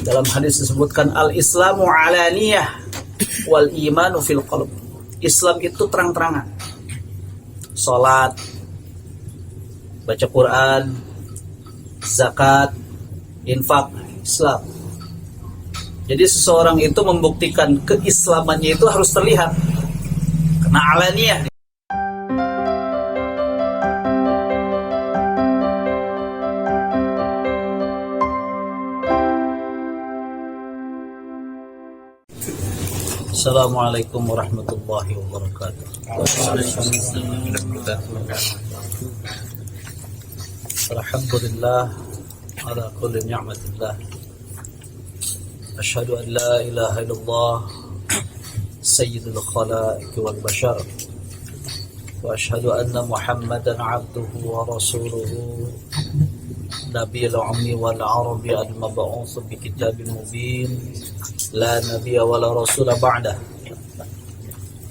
Dalam hadis disebutkan al-Islamu alaniyah wal imanu fil qalb. Islam itu terang-terangan. Salat, baca Quran, zakat, infak, Islam. Jadi seseorang itu membuktikan keislamannya itu harus terlihat. Karena alaniyah. Assalamualaikum warahmatullahi wabarakatuh. Alhamdulillah ala kulli ni'matillah. Asyhadu an la ilaha illallah sayyidul khalaiq wal bashar. Wa asyhadu anna Muhammadan 'abduhu wa rasuluhu nabiyul ummi wal arabi al mab'uts bi kitabin mubin. La nabiyya wa la rasula ba'dah.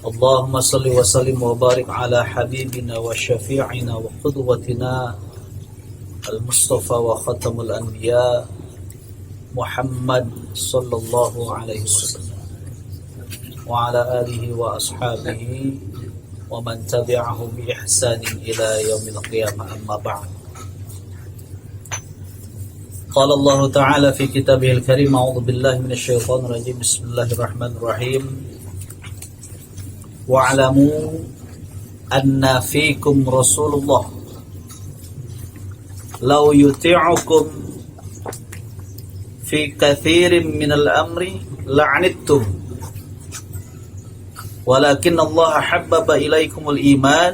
Allahumma salli wa sallim wa barik ala habibina wa syafi'ina wa qudwatina al-mustafa wa khatamul anbiya Muhammad sallallahu alaihi wasallam wa ala alihi wa ashabihi wa man tabi'ahum bi ihsanin ila yaumil qiyamah, amma ba'd. قال الله تعالى في كتابه الكريم أعوذ بالله من الشيطان الرجيم بسم الله الرحمن الرحيم واعلموا أن فيكم رسول الله لو يطيعكم في كثير من الأمر لعنتم ولكن الله حبب إليكم الإيمان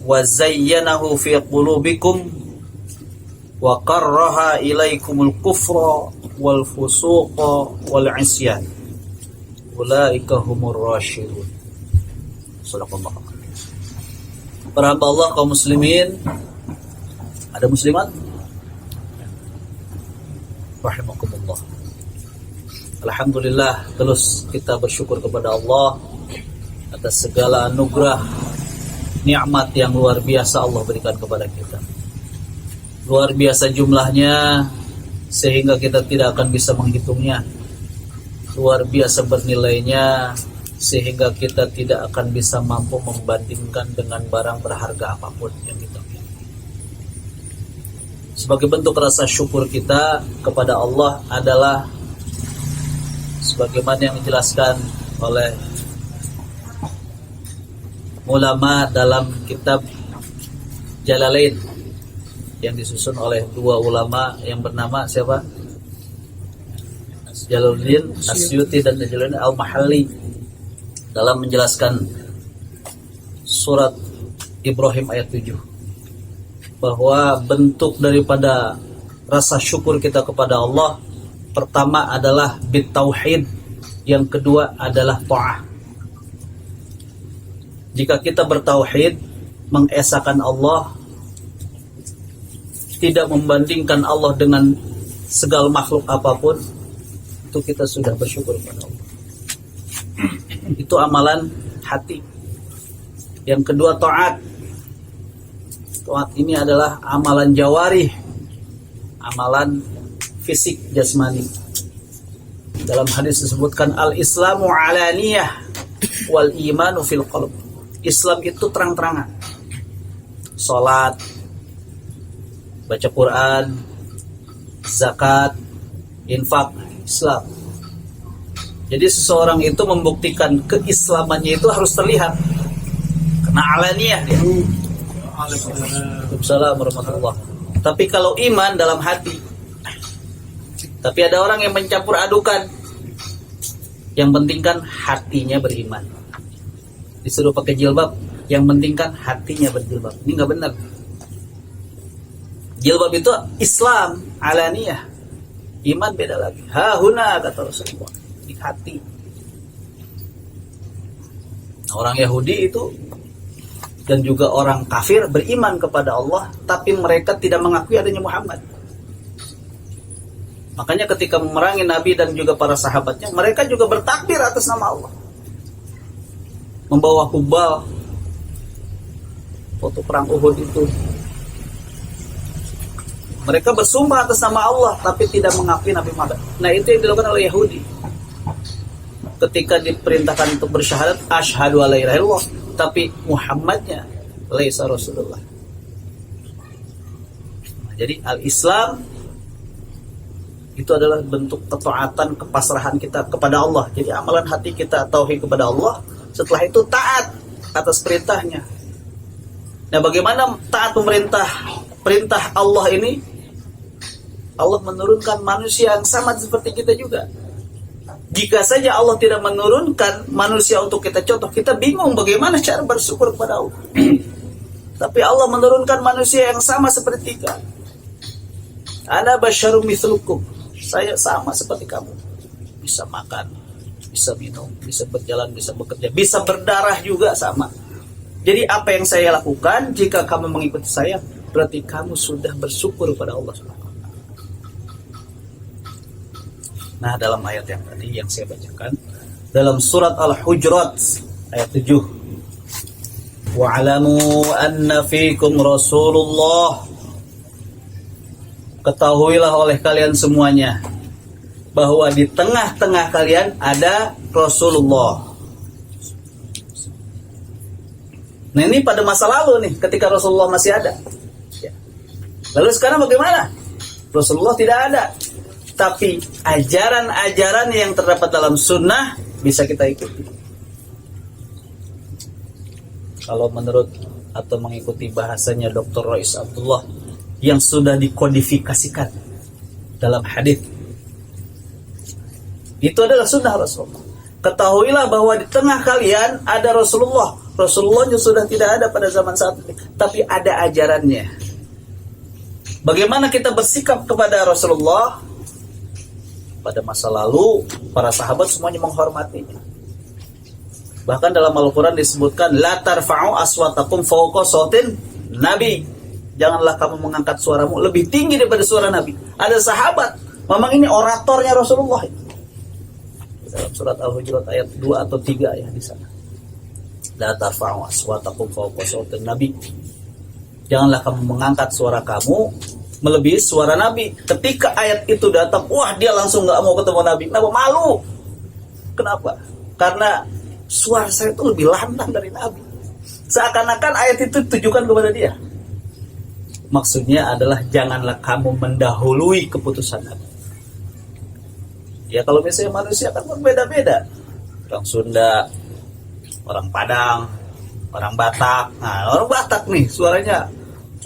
وزينه في قلوبكم wa karraha ilaikumul kufra wal fusuqa wal isyan ulaika humur rasyidun. Shadaqallah. Para hamba Allah kaum muslimin, ada muslimat rahimakumullah. Alhamdulillah, terus kita bersyukur kepada Allah atas segala anugerah nikmat yang luar biasa Allah berikan kepada kita. Luar biasa jumlahnya sehingga kita tidak akan bisa menghitungnya. Luar biasa bernilainya sehingga kita tidak akan bisa mampu membandingkan dengan barang berharga apapun yang kita miliki. Sebagai bentuk rasa syukur kita kepada Allah adalah sebagaimana yang dijelaskan oleh ulama dalam kitab Jalalain yang disusun oleh dua ulama yang bernama siapa? Jalaluddin Asyuti dan Jalaluddin Al-Mahalli dalam menjelaskan surat Ibrahim ayat 7 bahwa bentuk daripada rasa syukur kita kepada Allah pertama adalah bitauhid, yang kedua adalah ta'ah. Jika kita bertauhid, mengesakan Allah, tidak membandingkan Allah dengan segala makhluk apapun, itu kita sudah bersyukur kepada Allah. Itu amalan hati. Yang kedua taat. Taat ini adalah amalan jawarih, amalan fisik jasmani. Dalam hadis disebutkan al-Islamu alaniyah wal imanu fil qalb. Islam itu terang-terangan. Salat, baca Quran, zakat, infak, Islam. Jadi seseorang itu membuktikan keislamannya itu harus terlihat. Karena alaniyah dia. Waalaikumsalam warahmatullahi wabarakatuh. Tapi kalau iman dalam hati. Tapi ada orang yang mencampur adukan. Yang penting kan hatinya beriman. Disuruh pakai jilbab, yang penting kan hatinya berjilbab. Ini nggak benar. Jilbab itu Islam alaniyah, iman beda lagi. Hahuna kata Rasulullah, di hati. Orang Yahudi itu dan juga orang kafir beriman kepada Allah, tapi mereka tidak mengakui adanya Muhammad. Makanya ketika memerangi Nabi dan juga para sahabatnya, mereka juga bertakbir atas nama Allah, membawa kubal. Foto perang Uhud itu Mereka bersumpah atas nama Allah tapi tidak mengakui Nabi Muhammad. Nah, itu yang dilakukan oleh Yahudi. Ketika diperintahkan untuk bersyahadat asyhadu alla ilaha illallah, tapi Muhammadnya laisa Rasulullah. Nah, jadi al-Islam itu adalah bentuk ketaatan, kepasrahan kita kepada Allah. Jadi amalan hati kita tauhid kepada Allah, setelah itu taat atas perintahnya. Nah, bagaimana taat perintah Allah ini? Allah menurunkan manusia yang sama seperti kita juga. Jika saja Allah tidak menurunkan manusia untuk kita contoh, kita bingung bagaimana cara bersyukur kepada Allah. Tapi Allah menurunkan manusia yang sama seperti kita. Ana basyarum mithlukum. Saya sama seperti kamu. Bisa makan, bisa minum, bisa berjalan, bisa bekerja, bisa berdarah juga sama. Jadi apa yang saya lakukan, jika kamu mengikuti saya, berarti kamu sudah bersyukur kepada Allah SWT. Nah, dalam ayat yang tadi yang saya bacakan dalam surat Al-Hujurat ayat 7, wa'alamu anna fikum Rasulullah, ketahuilah oleh kalian semuanya bahwa di tengah-tengah kalian ada Rasulullah. Nah, ini pada masa lalu nih, ketika Rasulullah masih ada. Lalu sekarang bagaimana? Rasulullah tidak ada, tapi ajaran-ajaran yang terdapat dalam sunnah bisa kita ikuti. Kalau menurut atau mengikuti bahasanya Dr. Rois Abdullah, yang sudah dikodifikasikan dalam hadis, itu adalah sunnah Rasulullah. Ketahuilah bahwa di tengah kalian ada Rasulullah. Rasulullahnya sudah tidak ada pada zaman saat ini, tapi ada ajarannya. Bagaimana kita bersikap kepada Rasulullah? Pada masa lalu, para sahabat semuanya menghormatinya. Bahkan dalam Al-Quran disebutkan, la tarfa'u aswatakum fawqa sautin Nabi. Janganlah kamu mengangkat suaramu lebih tinggi daripada suara Nabi. Ada sahabat, memang ini oratornya Rasulullah. Dalam surat Al-Hujurat ayat 2 atau 3 ya di sana. La tarfa'u aswatakum fawqa sautin Nabi. Janganlah kamu mengangkat suara kamu melebihi suara Nabi. Ketika ayat itu datang, wah, dia langsung gak mau ketemu Nabi. Kenapa? Malu. Kenapa? Karena suara saya itu lebih lantang dari Nabi. Seakan-akan ayat itu ditujukan kepada dia. Maksudnya adalah janganlah kamu mendahului keputusan Nabi. Ya, kalau misalnya manusia kan berbeda-beda. Orang Sunda, orang Padang, orang Batak. Nah, orang Batak nih suaranya.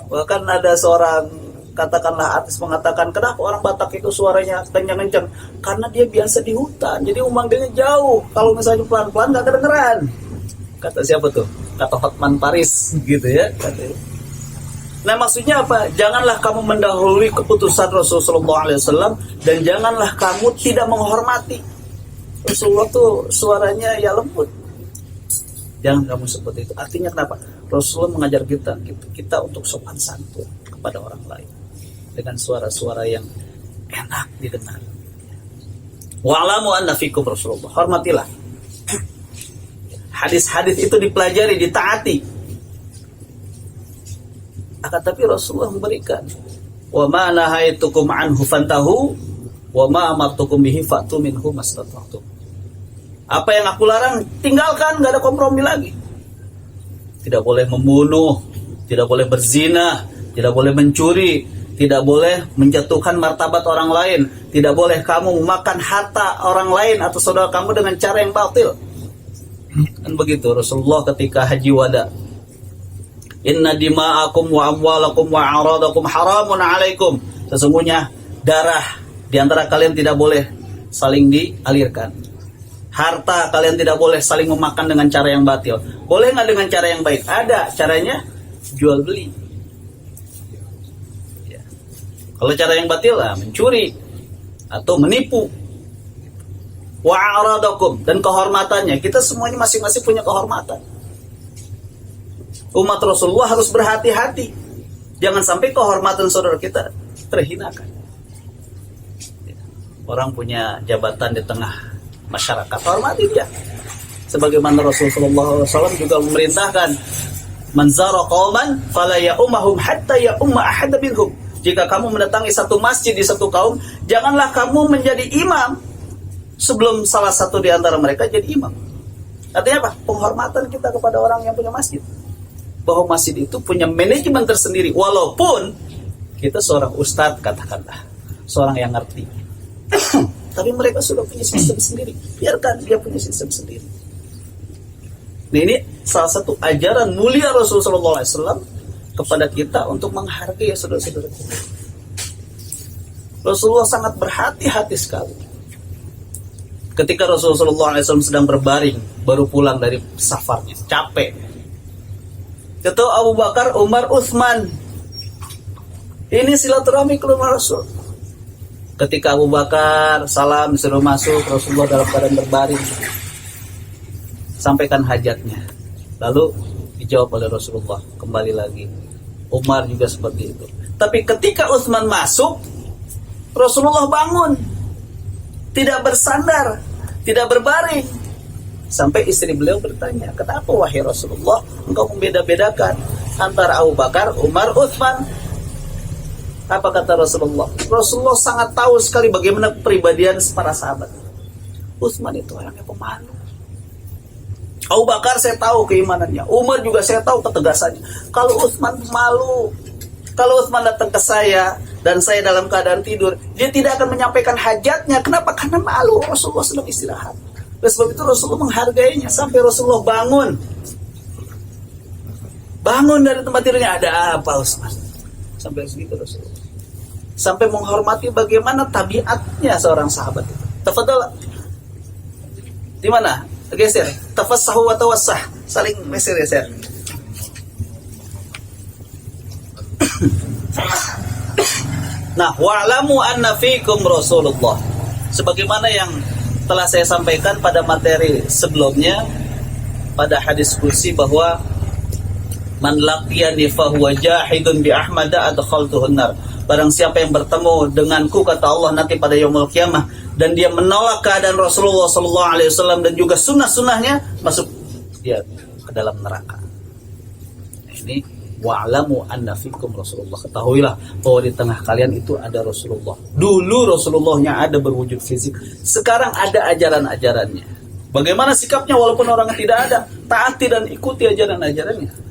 Bahkan ada seorang, katakanlah artis, mengatakan, kenapa orang Batak itu suaranya kencang-kencang? Karena dia biasa di hutan, jadi memanggilnya jauh. Kalau misalnya pelan-pelan gak kedengeran. Kata siapa tuh? Kata Hotman Paris gitu ya. Nah, maksudnya apa? Janganlah kamu mendahului keputusan Rasulullah SAW, dan janganlah kamu tidak menghormati. Rasulullah tuh suaranya ya lembut. Jangan kamu seperti itu. Artinya kenapa? Rasulullah mengajar kita untuk sopan santun kepada orang lain dengan suara-suara yang enak didengar. Wa'lamu anna fikum Rasulullah. Hormatilah. Hadis-hadis itu dipelajari, ditaati. Akan tapi Rasulullah memberikan, wa ma nahaitukum anhu fantahu wa ma amartukum bihi fa'tu minhu mastata'tum. Apa yang aku larang, tinggalkan, gak ada kompromi lagi. Tidak boleh membunuh, tidak boleh berzina, tidak boleh mencuri, tidak boleh menjatuhkan martabat orang lain, tidak boleh kamu memakan harta orang lain atau saudara kamu dengan cara yang batil. Dan begitu Rasulullah ketika haji wada, inna dima'akum wa amwalakum wa a'radakum haramun alaikum. Sesungguhnya darah di antara kalian tidak boleh saling dialirkan. Harta kalian tidak boleh saling memakan dengan cara yang batil. Boleh nggak dengan cara yang baik? Ada caranya, jual beli. Ya. Kalau cara yang batil lah, mencuri atau menipu. Wa a'radakum, dan kehormatannya. Kita semuanya masing-masing punya kehormatan. Umat Rasulullah harus berhati-hati. Jangan sampai kehormatan saudara kita terhinakan. Ya. Orang punya jabatan di tengah masyarakat, hormati dia. Sebagaimana Rasulullah SAW juga memerintahkan, man zara qauman fala ya'ummahum hatta ya'umma ahada minhum. Jika kamu mendatangi satu masjid di satu kaum, janganlah kamu menjadi imam sebelum salah satu di antara mereka jadi imam. Artinya apa? Penghormatan kita kepada orang yang punya masjid. Bahwa masjid itu punya manajemen tersendiri. Walaupun kita seorang ustadz, katakanlah, seorang yang ngerti. Tapi mereka sudah punya sistem sendiri. Biarkan dia punya sistem sendiri. Nah, ini salah satu ajaran mulia Rasulullah SAW kepada kita untuk menghargai saudara-saudara kita. Rasulullah sangat berhati-hati sekali. Ketika Rasulullah SAW sedang berbaring, baru pulang dari safarnya, capek. Ketua Abu Bakar, Umar, Utsman. Ini silaturahmi ke rumah Rasul. Ketika Abu Bakar salam disuruh masuk, Rasulullah dalam keadaan berbaring, sampaikan hajatnya. Lalu dijawab oleh Rasulullah, kembali lagi. Umar juga seperti itu. Tapi ketika Utsman masuk, Rasulullah bangun, tidak bersandar, tidak berbaring. Sampai istri beliau bertanya, kenapa wahai Rasulullah engkau membeda-bedakan antara Abu Bakar, Umar, Utsman? Apa kata Rasulullah? Rasulullah sangat tahu sekali bagaimana kepribadian para sahabat. Utsman itu orangnya pemalu. Abu Bakar saya tahu keimanannya, Umar juga saya tahu ketegasannya. Kalau Utsman malu, kalau Utsman datang ke saya dan saya dalam keadaan tidur, dia tidak akan menyampaikan hajatnya. Kenapa? Karena malu. Rasulullah sedang istirahat. Oleh sebab itu Rasulullah menghargainya sampai Rasulullah bangun. Bangun dari tempat tidurnya, ada apa Utsman? Sampai segitu Rasulullah. Sampai menghormati bagaimana tabiatnya seorang sahabat itu. Tafadhal. Di mana? Geser, tafassahu wa tawassah, saling geser. Nah, wa'lamu anna fikum Rasulullah. Sebagaimana yang telah saya sampaikan pada materi sebelumnya, pada hadis kursi, bahwa man laqiyani fahuwa jahidun bi ahmada adkhaltuhun nar. Barang siapa yang bertemu denganku, kata Allah, nanti pada yaumul kiamah, dan dia menolak keadaan Rasulullah SAW dan juga sunnah-sunnahnya, masuk dia ke dalam neraka. Nah, ini wa'lamu anna fikum Rasulullah. Ketahuilah bahwa di tengah kalian itu ada Rasulullah. Dulu Rasulullahnya ada berwujud fisik, sekarang ada ajaran-ajarannya. Bagaimana sikapnya walaupun orang tidak ada? Taati dan ikuti ajaran-ajarannya.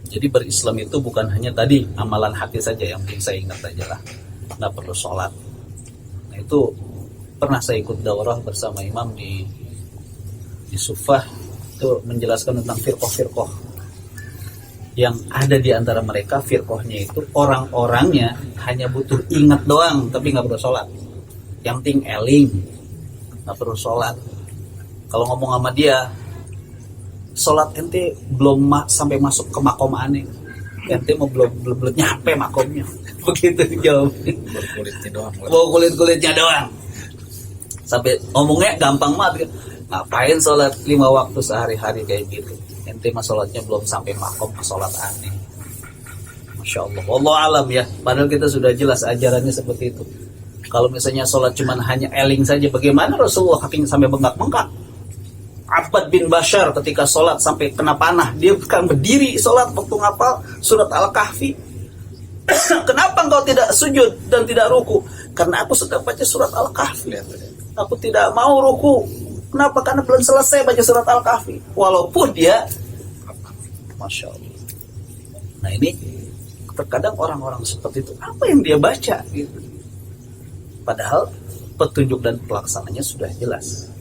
Jadi berislam itu bukan hanya tadi amalan hati saja, yang penting saya ingat aja lah, nggak perlu sholat. Nah, itu pernah saya ikut daurah bersama imam di Sufah, itu menjelaskan tentang firqah-firqah yang ada di antara mereka. Firqahnya itu orang-orangnya hanya butuh ingat doang, tapi nggak perlu sholat. Yang penting eling, nggak perlu sholat. Kalau ngomong sama dia, sholat ente belum sampai masuk ke makom aneh, ente mau belum nyampe makomnya. Begitu jawab. Kulit-kulitnya doang. Sampai ngomongnya gampang banget. Ngapain sholat 5 waktu sehari-hari kayak gitu? Ente mah sholatnya belum sampai makom ke sholat aneh. Masya Allah. Wallahu alam ya. Padahal kita sudah jelas ajarannya seperti itu. Kalau misalnya sholat cuman hanya eling saja, bagaimana Rasulullah kakinya sampai bengkak-bengkak? Abbad bin Bashar ketika sholat sampai kena panah, dia bukan berdiri sholat waktu ngapal surat Al-Kahfi. Kenapa engkau tidak sujud dan tidak ruku? Karena aku sedang baca surat Al-Kahfi. Aku tidak mau ruku. Kenapa? Karena belum selesai baca surat Al-Kahfi. Walaupun dia, Masya Allah. Nah, ini terkadang orang-orang seperti itu, apa yang dia baca gitu. Padahal petunjuk dan pelaksananya sudah jelas.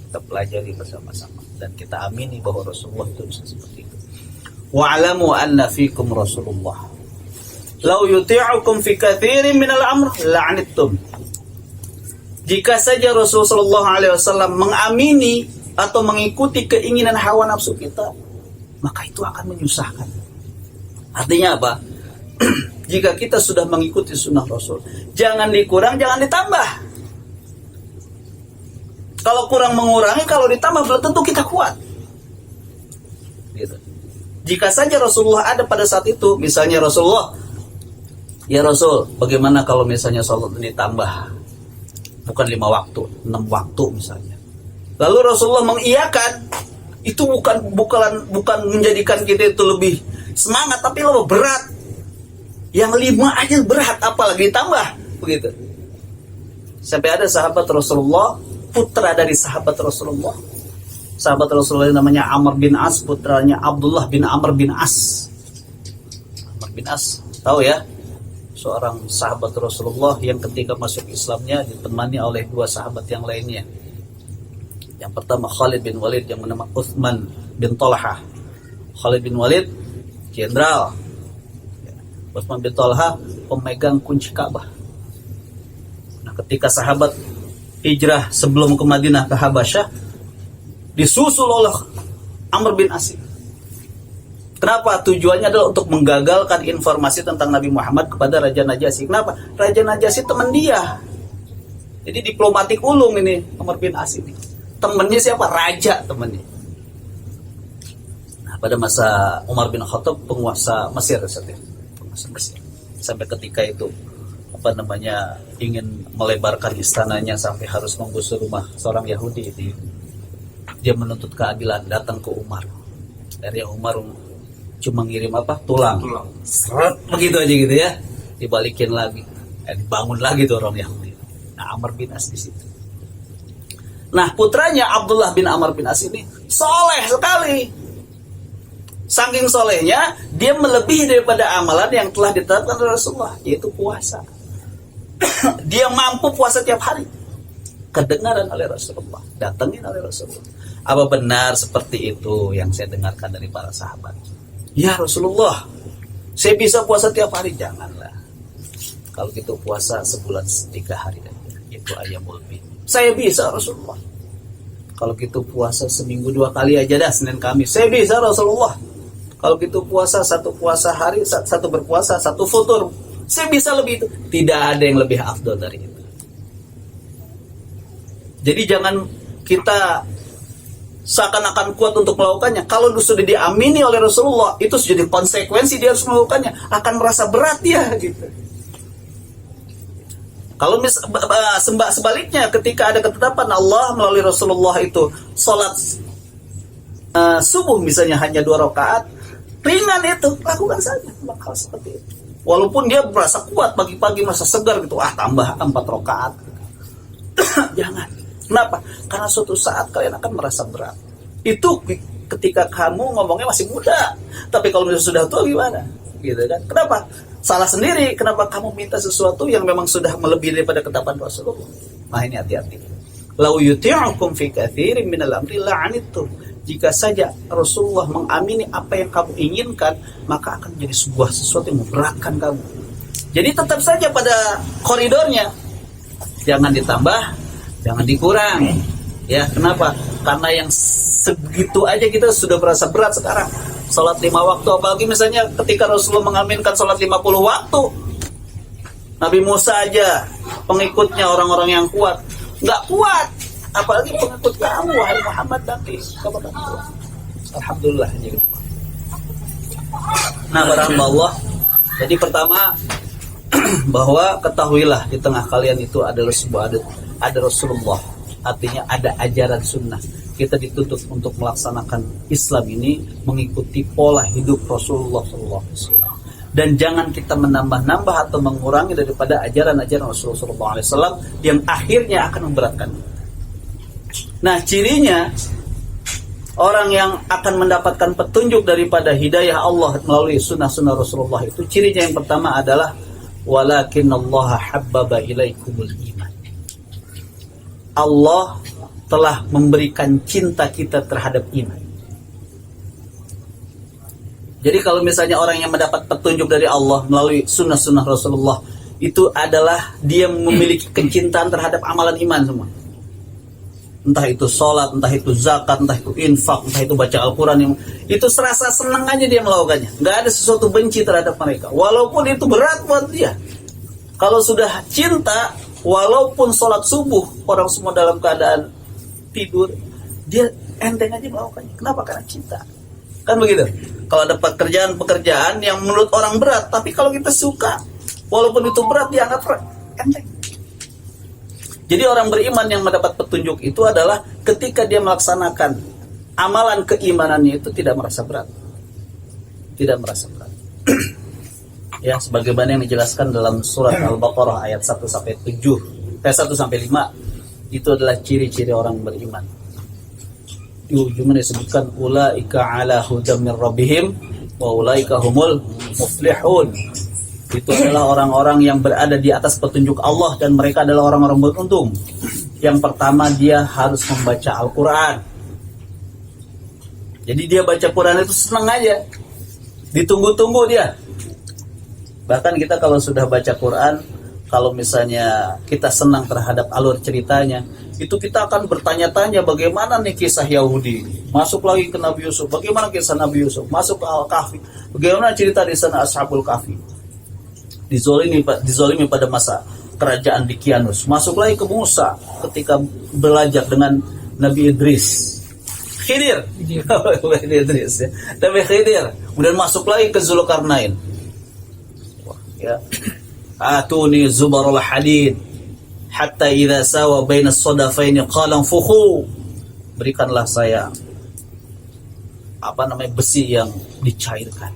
Kita pelajari bersama-sama dan kita amini bahwa Rasulullah itu bisa seperti itu. Wa'lamu anna fikum Rasulullah. Lau yuti'ukum fi katsirin minal amr la'anittum. Jika saja Rasulullah SAW mengamini atau mengikuti keinginan hawa nafsu kita, maka itu akan menyusahkan. Artinya apa? Jika kita sudah mengikuti sunnah Rasul, jangan dikurang, jangan ditambah. Kalau kurang mengurangi, kalau ditambah belum tentu kita kuat. Gitu. Jika saja Rasulullah ada pada saat itu, misalnya Rasulullah, ya Rasul, bagaimana kalau misalnya sholat ini tambah, bukan 5 waktu, 6 waktu misalnya. Lalu Rasulullah mengiyakan, itu bukan menjadikan kita itu lebih semangat, tapi lebih berat. Yang 5 aja berat, apalagi ditambah begitu. Sampai ada sahabat Rasulullah, putra dari sahabat Rasulullah. Sahabat Rasulullah namanya Amr bin As, putranya Abdullah bin Amr bin As. Amr bin As, tahu ya? Seorang sahabat Rasulullah yang ketika masuk Islamnya ditemani oleh 2 sahabat yang lainnya. Yang pertama Khalid bin Walid yang bernama Uthman bin Talha. Khalid bin Walid jenderal. Uthman bin Talha pemegang kunci Ka'bah. Nah, ketika sahabat hijrah sebelum ke Madinah ke Habasyah, disusul oleh Amr bin As. Kenapa? Tujuannya adalah untuk menggagalkan informasi tentang Nabi Muhammad kepada Raja Najasyi. Kenapa? Raja Najasyi teman dia. Jadi diplomatik ulung ini Amr bin As ini. Temennya siapa? Raja temennya. Nah, pada masa Umar bin Khattab penguasa Mesir, penguasa Mesir. Sampai ketika itu ingin melebarkan istananya sampai harus menggusur rumah seorang Yahudi itu. Dia menuntut keadilan, datang ke Umar. Dari Umar cuma ngirim tulang. Seret begitu aja gitu ya. Dibalikin lagi, dibangun lagi tuh orang Yahudi. Nah, Amr bin As di situ. Nah, putranya Abdullah bin Amr bin As ini soleh sekali. Saking solehnya, dia melebihi daripada amalan yang telah ditetapkan oleh Rasulullah, yaitu puasa. Dia mampu puasa tiap hari. Kedengaran oleh Rasulullah, datangin oleh Rasulullah. Apa benar seperti itu yang saya dengarkan dari para sahabat? Ya Rasulullah, saya bisa puasa tiap hari. Janganlah. Kalau gitu puasa sebulan 3 hari aja. Itu Ayyamul Bid. Saya bisa Rasulullah. Kalau gitu puasa seminggu 2 kali aja dah, Senin Kamis. Saya bisa Rasulullah. Kalau gitu puasa 1 puasa hari, 1 berpuasa, 1 futur. Saya bisa lebih itu. Tidak ada yang lebih afdal dari itu. Jadi jangan kita seakan-akan kuat untuk melakukannya. Kalau sudah diamini oleh Rasulullah, itu sudah jadi konsekuensi dia harus melakukannya. Akan merasa berat dia gitu. Kalau sebaliknya, ketika ada ketetapan Allah melalui Rasulullah itu sholat subuh misalnya hanya 2 rakaat, ringan itu, lakukan saja hal seperti itu. Walaupun dia merasa kuat pagi-pagi, merasa segar gitu, tambah 4 rakaat. Jangan. Kenapa? Karena suatu saat kalian akan merasa berat. Itu ketika kamu ngomongnya masih muda. Tapi kalau sudah tua gimana? Gitu kan? Kenapa? Salah sendiri. Kenapa kamu minta sesuatu yang memang sudah melebihi daripada ketetapan Rasulullah? Nah, ini hati-hati. Lau yuti'ukum fi katsirin minal amri la'anittum. Jika saja Rasulullah mengamini apa yang kamu inginkan, maka akan menjadi sebuah sesuatu yang memberatkan kamu. Jadi tetap saja pada koridornya. Jangan ditambah, jangan dikurang. Ya, kenapa? Karena yang segitu aja kita sudah merasa berat sekarang. Salat 5 waktu, apalagi misalnya ketika Rasulullah mengaminkan salat 50 waktu. Nabi Musa aja, pengikutnya orang-orang yang kuat, nggak kuat. Apalagi pengikut kamu, wahai Muhammad Nabi. Alhamdulillah. Nah, barangkali. Jadi pertama, bahwa ketahuilah di tengah kalian itu ada Rasulullah. Artinya ada ajaran sunnah. Kita dituntut untuk melaksanakan Islam ini mengikuti pola hidup Rasulullah SAW. Dan jangan kita menambah-nambah atau mengurangi daripada ajaran-ajaran Rasulullah SAW yang akhirnya akan memberatkan. Nah, cirinya orang yang akan mendapatkan petunjuk daripada hidayah Allah melalui sunnah-sunnah Rasulullah itu, cirinya yang pertama adalah walakinallaha habbaba ilaikumul iman. Allah telah memberikan cinta kita terhadap iman. Jadi kalau misalnya orang yang mendapat petunjuk dari Allah melalui sunnah-sunnah Rasulullah, itu adalah dia memiliki kecintaan terhadap amalan iman semua. Entah itu sholat, entah itu zakat, entah itu infak, entah itu baca Al-Quran, itu serasa senang aja dia melakukannya. Nggak ada sesuatu benci terhadap mereka, walaupun itu berat buat dia. Kalau sudah cinta, walaupun sholat subuh orang semua dalam keadaan tidur, dia enteng aja melakukannya. Kenapa? Karena cinta. Kan begitu. Kalau ada pekerjaan yang menurut orang berat, tapi kalau kita suka, walaupun itu berat, dianggap enteng. Jadi orang beriman yang mendapat petunjuk itu adalah ketika dia melaksanakan amalan keimanannya itu tidak merasa berat. Tidak merasa berat. Ya, sebagaimana yang dijelaskan dalam surat Al-Baqarah ayat 1 sampai 7, 1 sampai 5, itu adalah ciri-ciri orang beriman. Di ujungnya disebutkan ulaika ala hudam min rabbihim wa ulaika humul muflihun. Itu adalah orang-orang yang berada di atas petunjuk Allah dan mereka adalah orang-orang beruntung. Yang pertama, dia harus membaca Al-Quran. Jadi dia baca Quran itu senang aja, ditunggu-tunggu dia. Bahkan kita kalau sudah baca Quran, kalau misalnya kita senang terhadap alur ceritanya, itu kita akan bertanya-tanya bagaimana nih kisah Yahudi, masuk lagi ke Nabi Yusuf, bagaimana kisah Nabi Yusuf, masuk ke Al-Kahfi, bagaimana cerita di sana Ashabul Kahfi, dizolimi pada masa kerajaan Dikianus, masuk lagi ke Musa ketika belajar dengan Nabi Idris, Khidir. Idris ya. Nabi Khidir, kemudian masuk lagi ke Zulkarnain. Ya. Atuni zubarul hadid hatta idza sawa baina as-sadafaini qala anfukhu. Berikanlah saya besi yang dicairkan.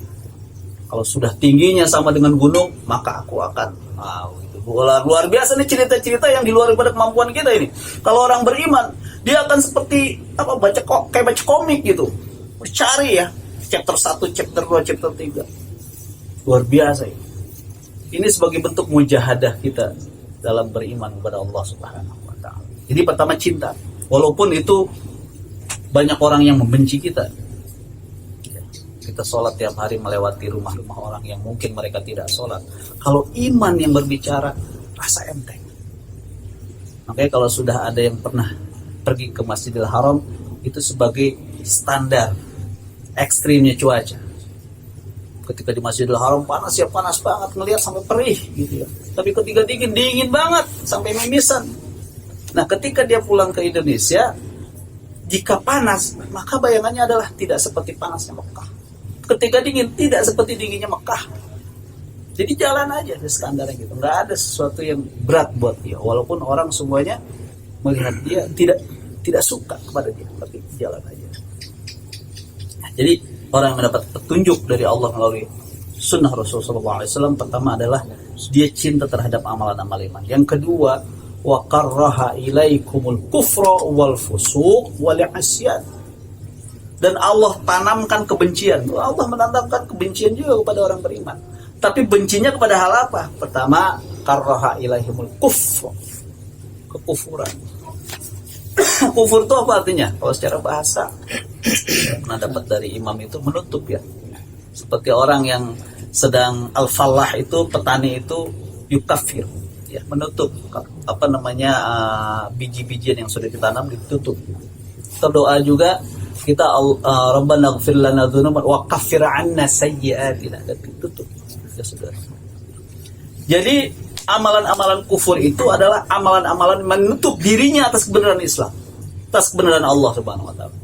Kalau sudah tingginya sama dengan gunung, maka aku akan itu luar biasa nih cerita-cerita yang di luar daripada kemampuan kita ini. Kalau orang beriman, dia akan seperti kayak baca komik gitu. Cari ya, chapter 1, chapter 2, chapter 3. Luar biasa ini. Ini sebagai bentuk mujahadah kita dalam beriman kepada Allah Subhanahu wa taala. Jadi pertama cinta. Walaupun itu banyak orang yang membenci kita. Kita sholat tiap hari melewati rumah-rumah orang yang mungkin mereka tidak sholat. Kalau iman yang berbicara, rasa enteng. Makanya kalau sudah ada yang pernah pergi ke Masjidil Haram, itu sebagai standar ekstrimnya cuaca. Ketika di Masjidil Haram panas banget, ngelihat sampai perih gitu ya. Tapi ketika dingin banget sampai mimisan. Nah, ketika dia pulang ke Indonesia, jika panas, maka bayangannya adalah tidak seperti panasnya Mekah. Ketika dingin, tidak seperti dinginnya Mekah. Jadi jalan aja standarnya gitu. Nggak ada sesuatu yang berat buat dia. Walaupun orang semuanya melihat dia tidak suka kepada dia, tapi jalan aja. Nah, jadi orang yang mendapat petunjuk dari Allah melalui sunnah Rasulullah SAW, pertama adalah dia cinta terhadap amalan-amal iman. Yang kedua, wa karraha ilaikumul kufra wal fusuq wal isyan. Dan Allah tanamkan kebencian. Allah menanamkan kebencian juga kepada orang beriman. Tapi bencinya kepada hal apa? Pertama, karraha ilaihimul kufra, kekufuran. Kufur itu apa artinya? Kalau secara bahasa, pernah dapat dari imam itu menutup ya. Seperti orang yang sedang al-falah itu, petani itu yukafir, ya, menutup biji-bijian yang sudah ditanam ditutup. Terdoa juga kita Rabbana ighfir lana dzunubana wa kaffir 'anna sayyi'atina, dan ditutup. Ya sudah. Jadi amalan-amalan kufur itu adalah amalan-amalan menutup dirinya atas kebenaran Islam, atas kebenaran Allah Subhanahu wa taala.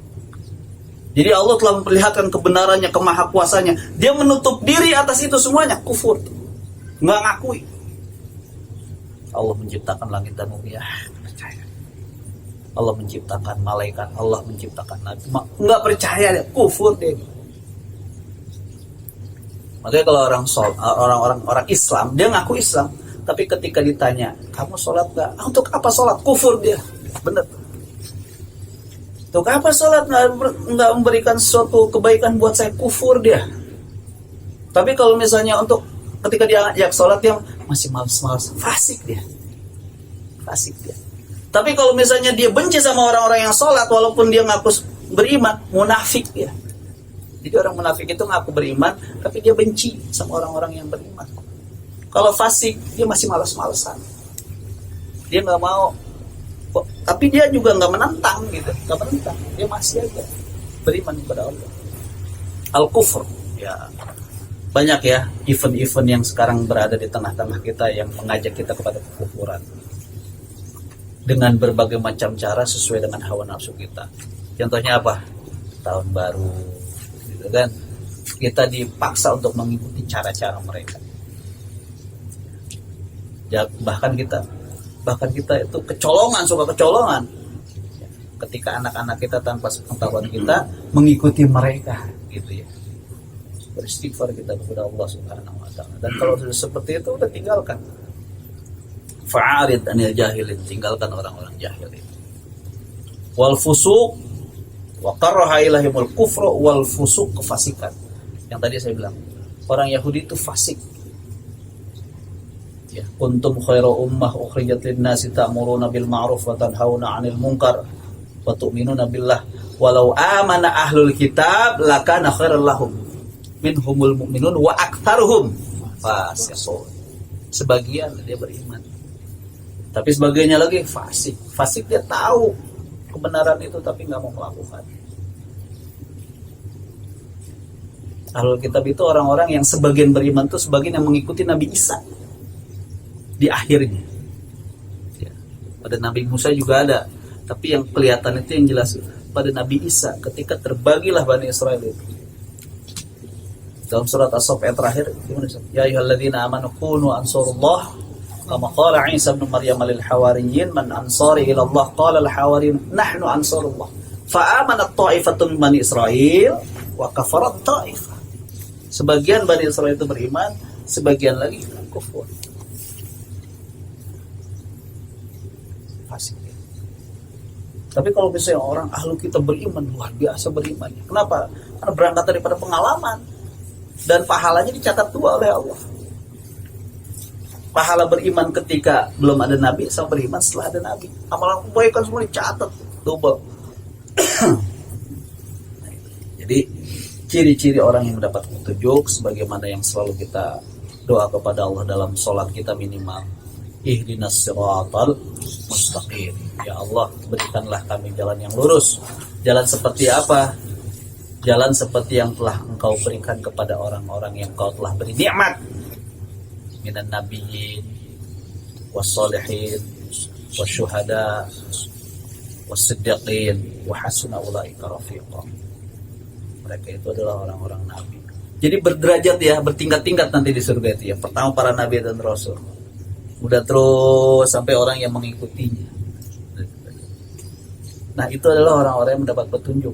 Jadi Allah telah memperlihatkan kebenarannya, kemahakuasanya. Dia menutup diri atas itu semuanya, kufur. Nggak ngakui. Allah menciptakan langit dan bumi, percaya. Allah menciptakan malaikat, Allah menciptakan nabi. Nggak percaya dia, kufur dia. Makanya kalau orang Islam, dia ngaku Islam, tapi ketika ditanya, kamu sholat nggak? Untuk apa sholat? Kufur dia. Benar. Untuk apa sholat? Nggak memberikan suatu kebaikan buat saya, kufur dia. Tapi kalau misalnya untuk ketika dia ajak sholat, dia masih malas-malas, fasik dia. Tapi kalau misalnya dia benci sama orang-orang yang sholat, walaupun dia ngaku beriman, munafik dia. Jadi orang munafik itu ngaku beriman, tapi dia benci sama orang-orang yang beriman. Kalau fasik, dia masih malas-malasan. Dia nggak mau, tapi dia juga nggak menentang gitu, nggak menentang. Dia masih aja beriman kepada Allah. Al-kufur, ya banyak ya event-event yang sekarang berada di tengah-tengah kita yang mengajak kita kepada kekufuran dengan berbagai macam cara sesuai dengan hawa nafsu kita. Contohnya apa? Tahun baru, gitu kan? Kita dipaksa untuk mengikuti cara-cara mereka. Ya, bahkan kita itu suka kecolongan. Ketika anak-anak kita tanpa sepengetahuan kita mengikuti mereka, gitu ya. beristighfar kita kepada Allah Subhanahu wa taala. Dan kalau sudah seperti itu udah tinggalkan. Fa'arid anil jahilin, tinggalkan orang-orang jahil itu. Wal fusuq wa karaha ilaihimul kufra wal fusuq, kefasikan. Yang tadi saya bilang, orang Yahudi itu fasik. Ya, kuntum khairu ummah ukhrijat lin-nasi ta'muruna bil ma'ruf wa tanhauna 'anil munkar wa tu'minuna billah walau amana ahlul kitab lakana khairal lahum minhumul mu'minun wa aktsaruhum fasiqun. Sebagian dia beriman, tapi sebagiannya lagi fasik. Fasik dia tahu kebenaran itu tapi nggak mau melakukan. Ahlul kitab itu orang-orang yang sebagian beriman itu sebagian yang mengikuti Nabi Isa di akhirnya. Ya. Pada Nabi Musa juga ada, tapi yang kelihatan itu yang jelas pada Nabi Isa ketika terbagilah Bani Israel itu. Dalam surat As-Saff ayat terakhir, ya ayyuhalladzina amanu kunu ansarullah kama qala Isa ibn Maryam lil hawariyyin man ansari ila Allah qala al hawariyun nahnu ansarullah fa amanat ta'ifatun min Bani Israil wa kafarat ta'ifah. Sebagian Bani Israel itu beriman, sebagian lagi kufur. Fasik. Tapi kalau misalnya orang ahlu kita beriman, luar biasa beriman. Kenapa? Karena berangkat daripada pengalaman. Dan pahalanya dicatat dua oleh Allah. Pahala beriman ketika belum ada Nabi, sama beriman setelah ada Nabi. Amalan kebaikan semua dicatat double. Jadi ciri-ciri orang yang mendapat petunjuk sebagaimana yang selalu kita doa kepada Allah dalam sholat kita minimal, ihdinas siratal mustaqim. Ya Allah, berikanlah kami jalan yang lurus. Jalan seperti apa? Jalan seperti yang telah Engkau berikan kepada orang-orang yang Engkau telah beri nikmat. Minan nabiyyin was-sholihin wasyuhada was-siddiqin wa hasuna ulaika rafiqa. Mereka itu adalah orang-orang nabi. Jadi berderajat ya, bertingkat-tingkat nanti di surga itu ya. Pertama para nabi dan rasul. Udah terus sampai orang yang mengikutinya. Nah, itu adalah orang-orang yang mendapat petunjuk.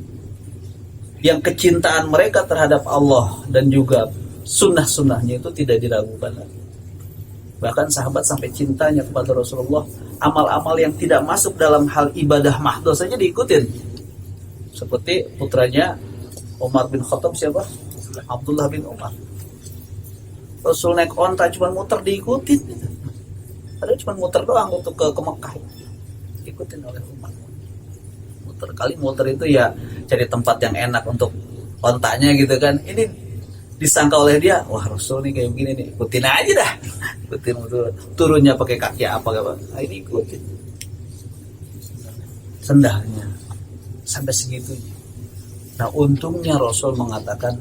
Yang kecintaan mereka terhadap Allah dan juga sunnah-sunnahnya itu tidak diragukan lagi. Bahkan sahabat sampai cintanya kepada Rasulullah, amal-amal yang tidak masuk dalam hal ibadah mahdoh saja diikutin. Seperti putranya Umar bin Khattab, siapa? Abdullah bin Umar. Rasul naik onta cuma muter diikutin. Padahal cuma muter doang untuk ke Mekah. Diikutin oleh Umar. Kali muter itu ya cari tempat yang enak untuk ontanya gitu kan. Ini disangka oleh dia, wah Rasul nih kayak begini nih, ikutin aja dah. Ikutin turunnya pakai kaki apa. Nah, ini ikutin. Sendalnya sampai segitunya. Nah, untungnya Rasul mengatakan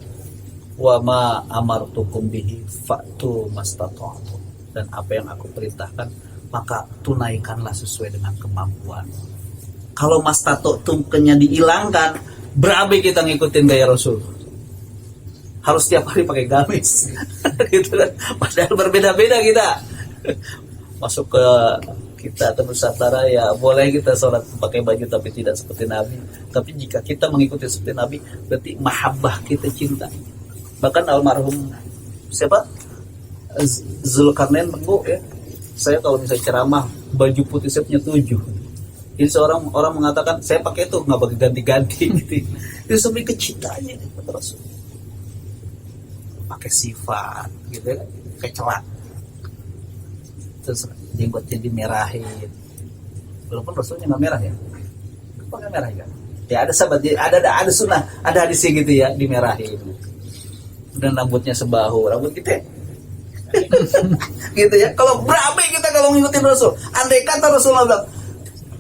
wa ma amartukum bihi fa'tu mastata'tu, dan apa yang aku perintahkan maka tunaikanlah sesuai dengan kemampuan. Kalau mastata'tumnya dihilangkan, berabe kita ngikutin gaya Rasul. Harus setiap hari pakai gamis. Gitu kan. Padahal berbeda-beda kita. Masuk ke kita atau Nusantara ya boleh kita sholat pakai baju tapi tidak seperti Nabi. Tapi jika kita mengikuti seperti Nabi, berarti mahabbah kita cinta. Bahkan almarhum siapa? Zulkarnain mengu ya. Saya kalau misalnya ceramah baju putih saya punya 7. Jadi seorang orang mengatakan saya pakai itu nggak pakai ganti-ganti gitu. Itu sampai kecintaannya kepada Rasul. Pakai sifat gitu kan, kayak celak. Terus jenggotnya dimerahin. Walaupun Rasulnya nggak merah ya. Pakai merah ya. Ya ada sahabat, ada sunnah, ada hadisnya gitu ya, dimerahin. Dan rambutnya sebahu, rambut kita gitu ya. Kalau berabe kita kalau ngikutin Rasul. Andai kata Rasulullah bilang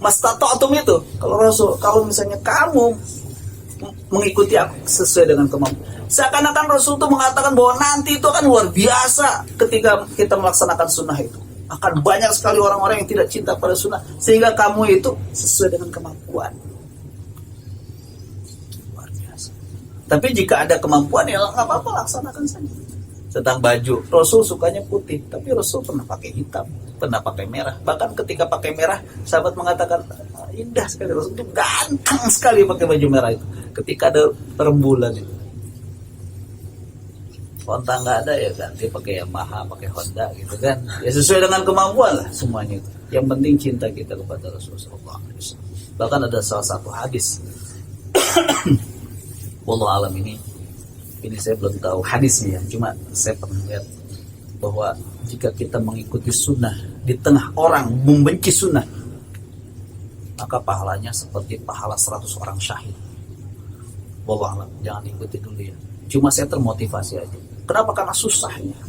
mastata'tum itu, kalau misalnya kamu mengikuti aku sesuai dengan kemampuan, seakan-akan Rasul itu mengatakan bahwa nanti itu akan luar biasa ketika kita melaksanakan sunnah itu. Akan banyak sekali orang-orang yang tidak cinta pada sunnah, sehingga kamu itu sesuai dengan kemampuan. Luar biasa. Tapi jika ada kemampuan ya nggak apa-apa, laksanakan saja. Tentang baju, Rasul sukanya putih, tapi Rasul pernah pakai hitam, pernah pakai merah. Bahkan ketika pakai merah, sahabat mengatakan indah sekali, Rasul itu ganteng sekali pakai baju merah itu. Ketika ada rembulan itu, Honda nggak ada ya ganti pakai Yamaha, pakai Honda gitu kan. Ya sesuai dengan kemampuan lah semuanya itu. Yang penting cinta kita kepada Rasulullah SAW. Bahkan ada salah satu hadis. Wallahu alam ini saya belum tahu hadisnya, cuma saya pernah lihat bahwa jika kita mengikuti sunnah di tengah orang membenci sunnah, maka pahalanya seperti pahala 100 orang syahid. Wallahu alam, jangan ikuti dulu ya. Cuma saya termotivasi aja. Kenapa? Karena susahnya.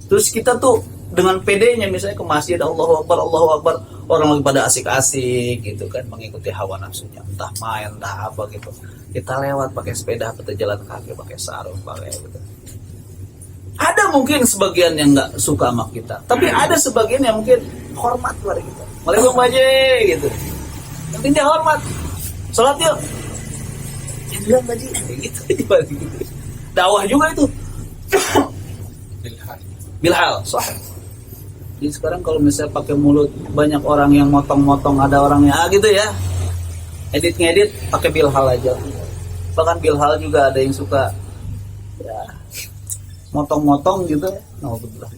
Terus kita tuh dengan PD-nya misalnya ke masjid, Allahu Akbar, orang lagi pada asik-asik gitu kan, mengikuti hawa nafsunya, entah main, entah apa gitu. Kita lewat pakai sepeda, kita jalan kaki, pakai sarung, pakai gitu. Ada mungkin sebagian yang nggak suka sama kita, tapi ada sebagian yang mungkin hormat kepada kita. Waalaikumsalam baje gitu. Penting dia hormat. Salat yuk. Bilang tadi gitu, gitu. Dakwah juga itu. Bilhal, sahih. Jadi sekarang kalau misalnya pakai mulut, banyak orang yang motong-motong, ada orangnya gitu ya. Edit-ngedit pakai bilhal aja. Bahkan bilhal juga ada yang suka ya motong-motong gitu. Alhamdulillah,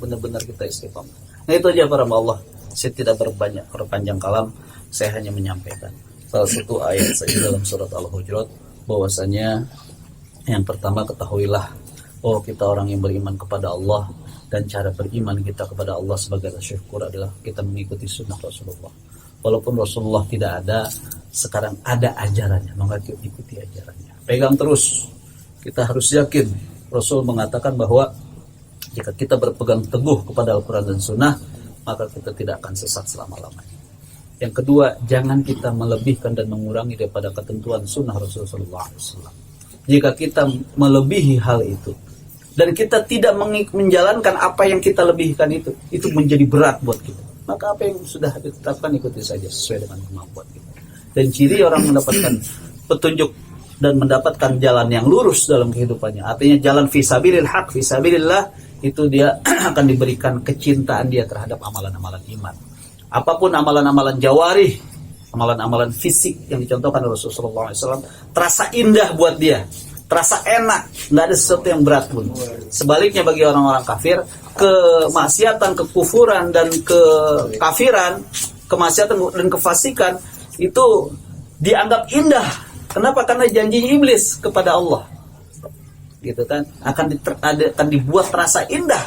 benar-benar kita istiqomah. Nah itu aja para Allah. Saya tidak berpanjang kalam, saya hanya menyampaikan salah satu ayat saja dalam surat Al-Hujurat, bahwasanya yang pertama ketahuilah bahwa kita orang yang beriman kepada Allah, dan cara beriman kita kepada Allah sebagai syukur adalah kita mengikuti sunnah Rasulullah. Walaupun Rasulullah tidak ada, sekarang ada ajarannya, maka kita ikuti ajarannya. Pegang terus. Kita harus yakin. Rasul mengatakan bahwa jika kita berpegang teguh kepada Al-Quran dan Sunnah, maka kita tidak akan sesat selama-lamanya. Yang kedua, jangan kita melebihkan dan mengurangi daripada ketentuan Sunnah Rasulullah SAW. Jika kita melebihi hal itu, dan kita tidak menjalankan apa yang kita lebihkan itu menjadi berat buat kita. Maka apa yang sudah ditetapkan ikuti saja sesuai dengan kemampuan kita. Dan ciri orang mendapatkan petunjuk dan mendapatkan jalan yang lurus dalam kehidupannya, artinya jalan fisabilil haq, fisabilillah, itu dia akan diberikan kecintaan dia terhadap amalan-amalan iman. Apapun amalan-amalan jawarih, amalan-amalan fisik yang dicontohkan Rasulullah SAW, terasa indah buat dia, terasa enak, nggak ada sesuatu yang berat pun. Sebaliknya bagi orang-orang kafir, kemaksiatan, kekufuran dan kekafiran, kemaksiatan dan kefasikan itu dianggap indah. Kenapa? Karena janji iblis kepada Allah, gitu kan, akan dibuat terasa indah.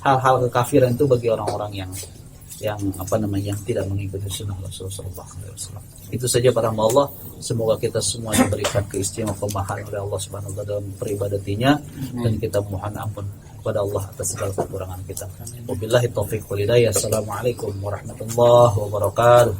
Hal-hal kekafiran itu bagi orang-orang yang tidak mengikuti sunnah Rasulullah SAW. Itu saja para Allah. Semoga kita semua diberikan keistimewaan oleh Allah Subhanahu wa taala dalam peribadatinya, dan kita mohon ampun kepada Allah atas segala kekurangan kita. Wabillahi taufiq wal hidayah. Assalamualaikum warahmatullahi wabarakatuh.